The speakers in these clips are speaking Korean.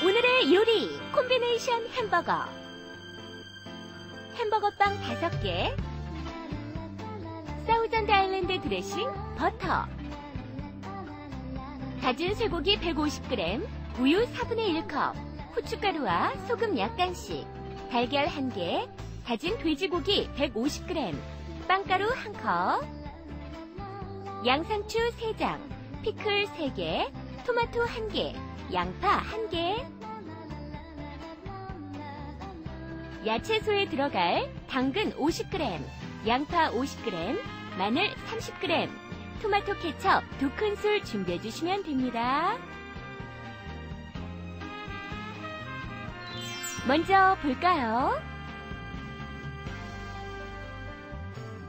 오늘의 요리 콤비네이션 햄버거. 햄버거빵 5개, 사우전드 아일랜드 드레싱, 버터, 다진 쇠고기 150g, 우유 4분의 1컵, 후춧가루와 소금 약간씩, 달걀 1개, 다진 돼지고기 150g, 빵가루 1컵, 양상추 3장, 피클 3개, 토마토 1개, 양파 1개, 야채소에 들어갈 당근 50g, 양파 50g, 마늘 30g, 토마토 케첩 2큰술 준비해 주시면 됩니다. 먼저 볼까요?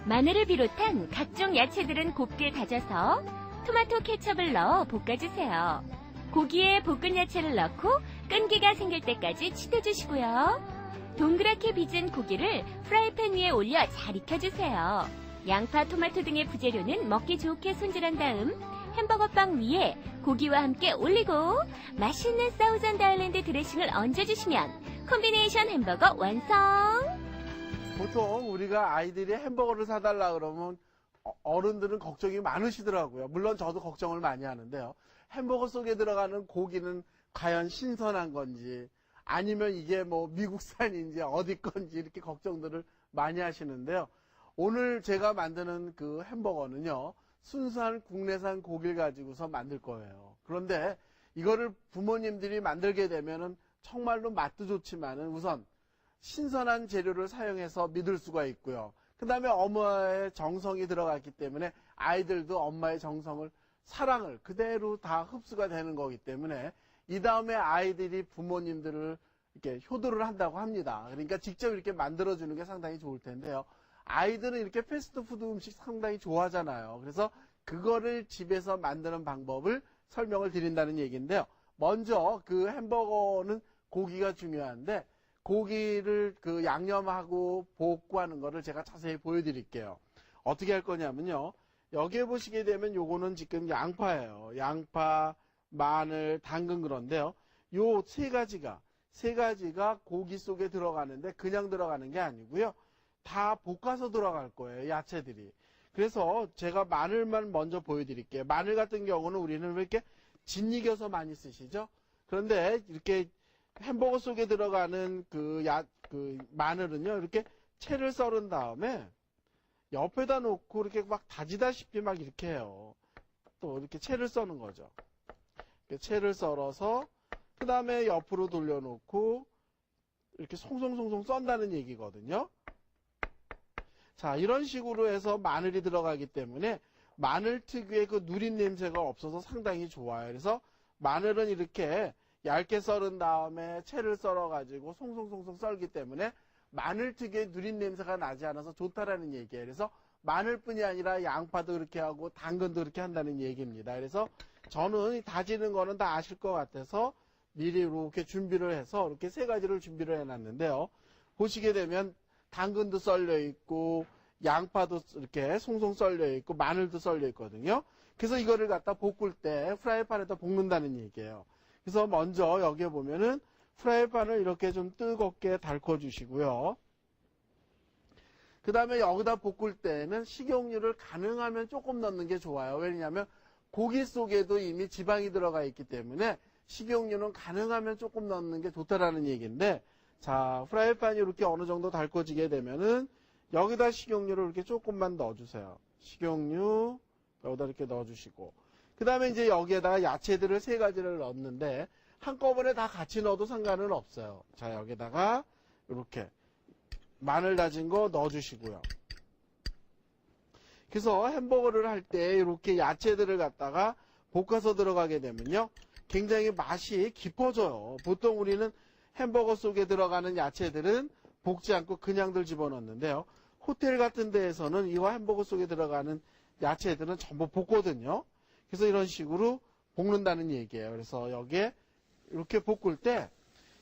마늘을 비롯한 각종 야채들은 곱게 다져서 토마토 케첩을 넣어 볶아주세요. 고기에 볶은 야채를 넣고 끈기가 생길 때까지 치대주시고요. 동그랗게 빚은 고기를 프라이팬 위에 올려 잘 익혀주세요. 양파, 토마토 등의 부재료는 먹기 좋게 손질한 다음 햄버거빵 위에 고기와 함께 올리고 맛있는 사우전드 아일랜드 드레싱을 얹어주시면 콤비네이션 햄버거 완성! 보통 우리가 아이들이 햄버거를 사달라 그러면 어른들은 걱정이 많으시더라고요. 물론 저도 걱정을 많이 하는데요. 햄버거 속에 들어가는 고기는 과연 신선한 건지 아니면 이게 뭐 미국산인지 어디 건지 이렇게 걱정들을 많이 하시는데요. 오늘 제가 만드는 그 햄버거는요, 순수한 국내산 고기를 가지고서 만들 거예요. 그런데 이거를 부모님들이 만들게 되면은 정말로 맛도 좋지만은 우선 신선한 재료를 사용해서 믿을 수가 있고요. 그 다음에 엄마의 정성이 들어갔기 때문에 아이들도 엄마의 정성을, 사랑을 그대로 다 흡수가 되는 거기 때문에 이 다음에 아이들이 부모님들을 이렇게 효도를 한다고 합니다. 그러니까 직접 이렇게 만들어주는 게 상당히 좋을 텐데요. 아이들은 이렇게 패스트푸드 음식 상당히 좋아하잖아요. 그래서 그거를 집에서 만드는 방법을 설명을 드린다는 얘기인데요. 먼저 그 햄버거는 고기가 중요한데 고기를 그 양념하고 볶고 하는 거를 제가 자세히 보여드릴게요. 어떻게 할 거냐면요. 여기에 보시게 되면 요거는 지금 양파예요. 양파, 마늘, 당근 그런데요. 요 세 가지가 고기 속에 들어가는데 그냥 들어가는 게 아니고요. 다 볶아서 들어갈 거예요. 야채들이. 그래서 제가 마늘만 먼저 보여드릴게요. 마늘 같은 경우는 우리는 왜 이렇게 짓이겨서 많이 쓰시죠? 그런데 이렇게 햄버거 속에 들어가는 그 마늘은요. 이렇게 채를 썰은 다음에 옆에다 놓고 이렇게 막 다지다시피 막 이렇게 해요. 또 이렇게 채를 써는 거죠. 채를 썰어서 그 다음에 옆으로 돌려놓고 이렇게 송송송송 썬다는 얘기거든요. 자, 이런 식으로 해서 마늘이 들어가기 때문에 마늘 특유의 그 누린 냄새가 없어서 상당히 좋아요. 그래서 마늘은 이렇게 얇게 썰은 다음에 채를 썰어가지고 송송송송 썰기 때문에 마늘 특유의 누린 냄새가 나지 않아서 좋다라는 얘기예요. 그래서 마늘뿐이 아니라 양파도 그렇게 하고 당근도 그렇게 한다는 얘기입니다. 그래서 저는 다지는 거는 다 아실 것 같아서 미리 이렇게 준비를 해서 이렇게 세 가지를 준비를 해놨는데요. 보시게 되면 당근도 썰려 있고 양파도 이렇게 송송 썰려 있고 마늘도 썰려 있거든요. 그래서 이거를 갖다 볶을 때 프라이팬에다 볶는다는 얘기예요. 그래서 먼저 여기에 보면은 프라이팬을 이렇게 좀 뜨겁게 달궈 주시고요. 그 다음에 여기다 볶을 때는 식용유를 가능하면 조금 넣는 게 좋아요. 왜냐하면 고기 속에도 이미 지방이 들어가 있기 때문에 식용유는 가능하면 조금 넣는 게 좋다라는 얘기인데, 자, 프라이팬이 이렇게 어느 정도 달궈지게 되면은 여기다 식용유를 이렇게 조금만 넣어주세요. 식용유 여기다 이렇게 넣어주시고, 그 다음에 이제 여기에다가 야채들을 세 가지를 넣었는데 한꺼번에 다 같이 넣어도 상관은 없어요. 자, 여기다가 이렇게 마늘 다진 거 넣어주시고요. 그래서 햄버거를 할 때 이렇게 야채들을 갖다가 볶아서 들어가게 되면요, 굉장히 맛이 깊어져요. 보통 우리는 햄버거 속에 들어가는 야채들은 볶지 않고 그냥들 집어넣는데요. 호텔 같은 데에서는 이 햄버거 속에 들어가는 야채들은 전부 볶거든요. 그래서 이런 식으로 볶는다는 얘기예요. 그래서 여기에 이렇게 볶을 때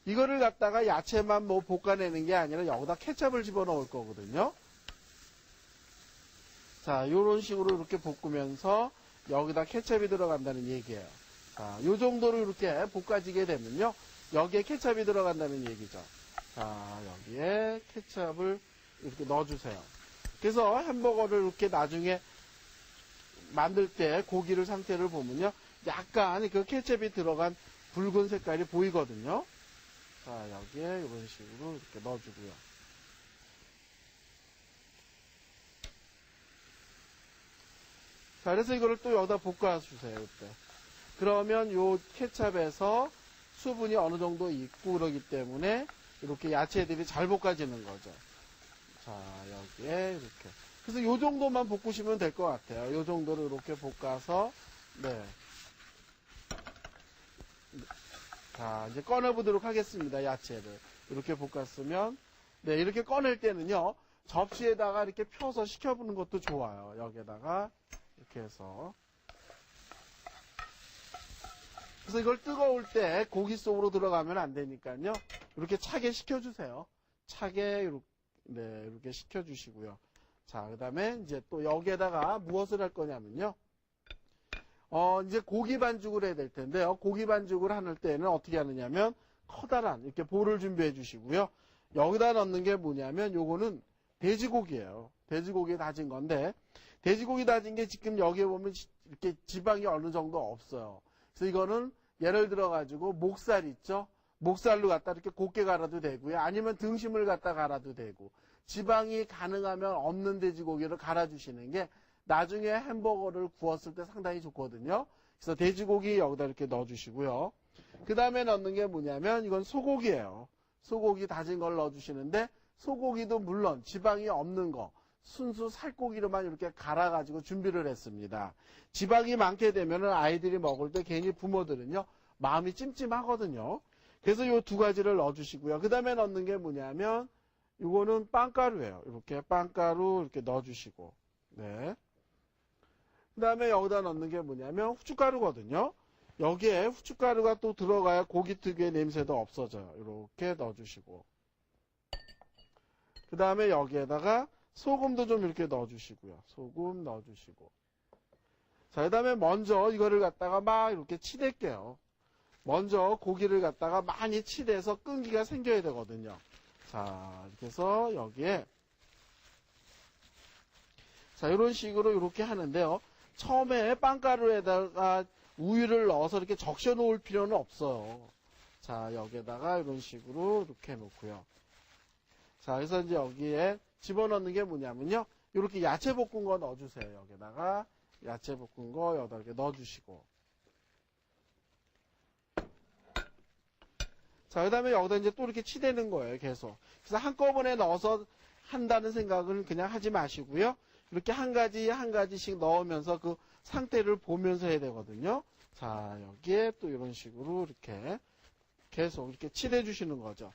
이거를 갖다가 야채만 뭐 볶아내는 게 아니라 여기다 케첩을 집어넣을 거거든요. 자, 이런 식으로 이렇게 볶으면서 여기다 케첩이 들어간다는 얘기예요. 자, 요 정도로 이렇게 볶아지게 되면요. 여기에 케첩이 들어간다는 얘기죠. 자, 여기에 케첩을 이렇게 넣어주세요. 그래서 햄버거를 이렇게 나중에 만들 때 고기를 상태를 보면요. 약간 그 케첩이 들어간 붉은 색깔이 보이거든요. 자, 여기에 이런 식으로 이렇게 넣어주고요. 자, 그래서 이거를 또 여기다 볶아주세요. 이때. 그러면 요 케첩에서 수분이 어느 정도 있고 그러기 때문에 이렇게 야채들이 잘 볶아지는 거죠. 자, 여기에 이렇게. 그래서 요 정도만 볶으시면 될 것 같아요. 요 정도로 이렇게 볶아서, 네. 자, 이제 꺼내보도록 하겠습니다. 야채를. 이렇게 볶았으면, 네, 이렇게 꺼낼 때는요, 접시에다가 이렇게 펴서 식혀보는 것도 좋아요. 여기에다가, 이렇게 해서. 그래서 이걸 뜨거울 때 고기 속으로 들어가면 안 되니까요. 이렇게 차게 식혀주세요. 차게, 이렇게, 네, 이렇게 식혀주시고요. 자, 그 다음에 이제 또 여기에다가 무엇을 할 거냐면요. 이제 고기 반죽을 해야 될 텐데요. 고기 반죽을 할 때는 어떻게 하느냐면 커다란 이렇게 볼을 준비해 주시고요. 여기다 넣는 게 뭐냐면 요거는 돼지고기예요. 돼지고기 다진 건데 돼지고기 다진 게 지금 여기에 보면 이렇게 지방이 어느 정도 없어요. 그래서 이거는 예를 들어 가지고 목살 있죠. 목살로 갖다 이렇게 곱게 갈아도 되고요. 아니면 등심을 갖다 갈아도 되고 지방이 가능하면 없는 돼지고기를 갈아주시는 게 나중에 햄버거를 구웠을 때 상당히 좋거든요. 그래서 돼지고기 여기다 이렇게 넣어주시고요. 그 다음에 넣는 게 뭐냐면 이건 소고기예요. 소고기 다진 걸 넣어주시는데 소고기도 물론 지방이 없는 거 순수 살코기로만 이렇게 갈아가지고 준비를 했습니다. 지방이 많게 되면 아이들이 먹을 때 괜히 부모들은요 마음이 찜찜하거든요. 그래서 이 두 가지를 넣어주시고요. 그 다음에 넣는 게 뭐냐면 이거는 빵가루예요. 이렇게 빵가루 이렇게 넣어주시고, 네. 그 다음에 여기다 넣는 게 뭐냐면 후춧가루거든요. 여기에 후춧가루가 또 들어가야 고기 특유의 냄새도 없어져요. 이렇게 넣어주시고. 그 다음에 여기에다가 소금도 좀 이렇게 넣어주시고요. 소금 넣어주시고. 자, 그 다음에 먼저 이거를 갖다가 막 이렇게 치댈게요. 먼저 고기를 갖다가 많이 치대서 끈기가 생겨야 되거든요. 자, 이렇게 해서 여기에 자, 이런 식으로 이렇게 하는데요. 처음에 빵가루에다가 우유를 넣어서 이렇게 적셔 놓을 필요는 없어요. 자, 여기에다가 이런 식으로 이렇게 놓고요. 자, 그래서 이제 여기에 집어넣는 게 뭐냐면요. 이렇게 야채 볶은 거 넣어주세요. 여기다가 야채 볶은 거 여기다 이렇게 넣어주시고. 자, 그 다음에 여기다 이제 또 이렇게 치대는 거예요. 계속. 그래서 한꺼번에 넣어서 한다는 생각은 그냥 하지 마시고요. 이렇게 한 가지 한 가지씩 넣으면서 그 상태를 보면서 해야 되거든요. 자, 여기에 또 이런 식으로 이렇게 계속 이렇게 칠해 주시는 거죠.